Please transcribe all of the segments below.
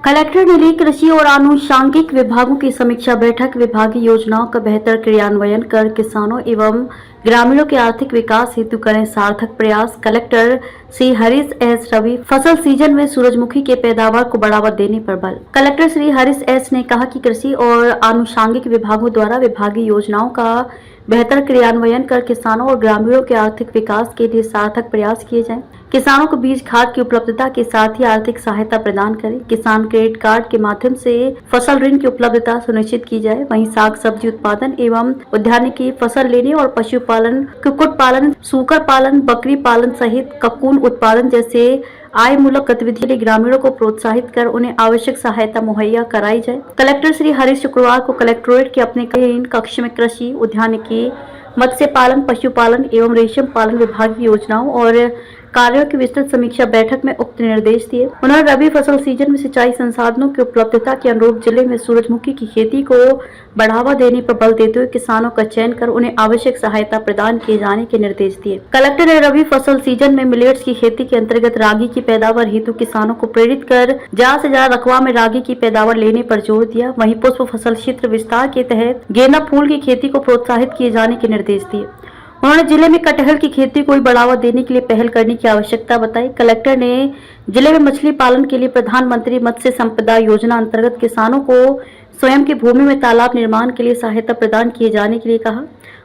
Collector ने ली कृषि और आनुषंगिक विभागों की समीक्षा बैठक। विभागीय योजनाओं का बेहतर क्रियान्वयन कर किसानों एवं ग्रामीणों के आर्थिक विकास हेतु करें सार्थक प्रयास। कलेक्टर श्री हरीश एस रवि फसल सीजन में सूरजमुखी के पैदावार को बढ़ावा देने पर बल। कलेक्टर श्री हरीश एस ने कहा कि कृषि और आनुषंगिक विभागों द्वारा विभागीय योजनाओं का बेहतर क्रियान्वयन कर किसानों और ग्रामीणों के आर्थिक विकास के लिए सार्थक प्रयास किए जाएं। किसानों को बीज खाद की उपलब्धता के साथ ही आर्थिक सहायता प्रदान करें। किसान क्रेडिट कार्ड के माध्यम से फसल ऋण की उपलब्धता सुनिश्चित की जाए। वहीं साग सब्जी उत्पादन एवं उद्यानिकी फसल लेने और पशुपालन, कुक्कुट पालन, सूकर पालन, बकरी पालन सहित ककून उत्पादन जैसे आय मूलक गतिविधि के ग्रामीणों को प्रोत्साहित कर उन्हें आवश्यक सहायता मुहैया कराई जाए। कलेक्टर श्री हरीश शुक्रवार को कलेक्ट्रेट के अपने कक्ष में कृषि, उद्यानिकी, मत्स्य पालन, पशुपालन एवं रेशम पालन विभागीय योजनाओं और कार्यों की विस्तृत समीक्षा बैठक में उक्त निर्देश दिए। उन्होंने रबी फसल सीजन में सिंचाई संसाधनों की उपलब्धता के अनुरूप जिले में सूरजमुखी की खेती को बढ़ावा देने पर बल देते हुए किसानों का चयन कर उन्हें आवश्यक सहायता प्रदान किए जाने के निर्देश दिए। कलेक्टर ने रबी फसल सीजन में मिलेट्स की खेती के अंतर्गत रागी की पैदावार हेतु किसानों को प्रेरित कर ज्यादा से ज्यादा रकबा में रागी की पैदावार लेने पर जोर दिया। वहीं पुष्प फसल क्षेत्र विस्तार के तहत गेंदा फूल की खेती को प्रोत्साहित किए जाने के निर्देश दिए। उन्होंने जिले में कटहल की खेती को भी बढ़ावा देने के लिए पहल करने की आवश्यकता बताई। कलेक्टर ने जिले में मछली पालन के लिए प्रधानमंत्री मत्स्य संपदा योजना अंतर्गत किसानों को स्वयं की भूमि में तालाब निर्माण के लिए सहायता प्रदान किए जाने के लिए कहा।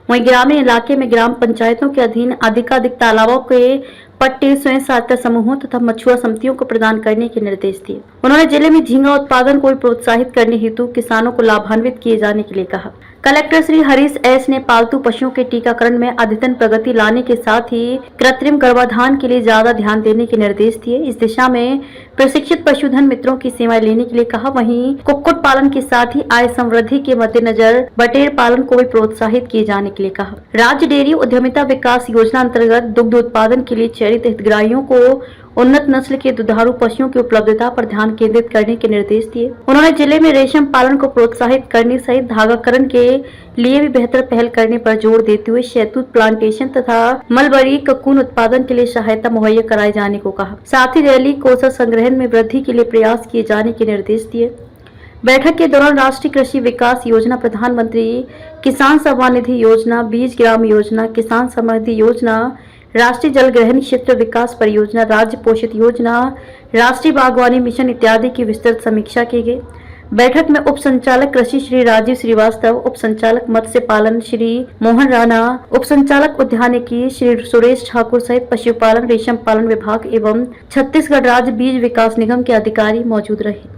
वहीं ग्रामीण इलाके में ग्राम पंचायतों के अधीन अधिकाधिक तालाबों के पट्टे स्वयं सहायता समूहों तथा मछुआ समितियों को प्रदान करने के निर्देश दिए। उन्होंने जिले में झींगा उत्पादन को भी प्रोत्साहित करने हेतु किसानों को लाभान्वित किए जाने के लिए कहा। कलेक्टर श्री हरीश एस ने पालतू पशुओं के टीकाकरण में अद्यतन प्रगति लाने के साथ ही कृत्रिम गर्भाधान के लिए ज्यादा ध्यान देने के निर्देश दिए। इस दिशा में प्रशिक्षित पशुधन मित्रों की सेवाएं लेने के लिए कहा। वहीं कुक्कुट पालन के साथ ही आय समृद्धि के मद्देनजर बटेर पालन को भी प्रोत्साहित किए जाने के लिए कहा। राज्य डेयरी उद्यमिता विकास योजना अंतर्गत दुग्ध उत्पादन के लिए चयनित हितग्राहियों को उन्नत नस्ल के दुधारू पशुओं की उपलब्धता पर ध्यान केंद्रित करने के निर्देश दिए। उन्होंने जिले में रेशम पालन को प्रोत्साहित करने सहित धागाकरण के लिए भी बेहतर पहल करने पर जोर देते हुए शहतूत प्लांटेशन तथा मलबरी ककून उत्पादन के लिए सहायता मुहैया कराए जाने को कहा। साथ ही रैली कोसा संग्रहण में वृद्धि के लिए प्रयास किए जाने के निर्देश दिए। बैठक के दौरान राष्ट्रीय कृषि विकास योजना, प्रधानमंत्री किसान सम्मान निधि योजना, बीज ग्राम योजना, किसान समृद्धि योजना, राष्ट्रीय जल ग्रहण क्षेत्र विकास परियोजना, राज्य पोषित योजना, राष्ट्रीय बागवानी मिशन इत्यादि की विस्तृत समीक्षा की गई। बैठक में उप संचालक कृषि श्री राजीव श्रीवास्तव, उप संचालक मत्स्य पालन श्री मोहन राणा, उप संचालक उद्यानिकी श्री सुरेश ठाकुर सहित पशुपालन, रेशम पालन विभाग एवं छत्तीसगढ़ राज्य बीज विकास निगम के अधिकारी मौजूद रहे।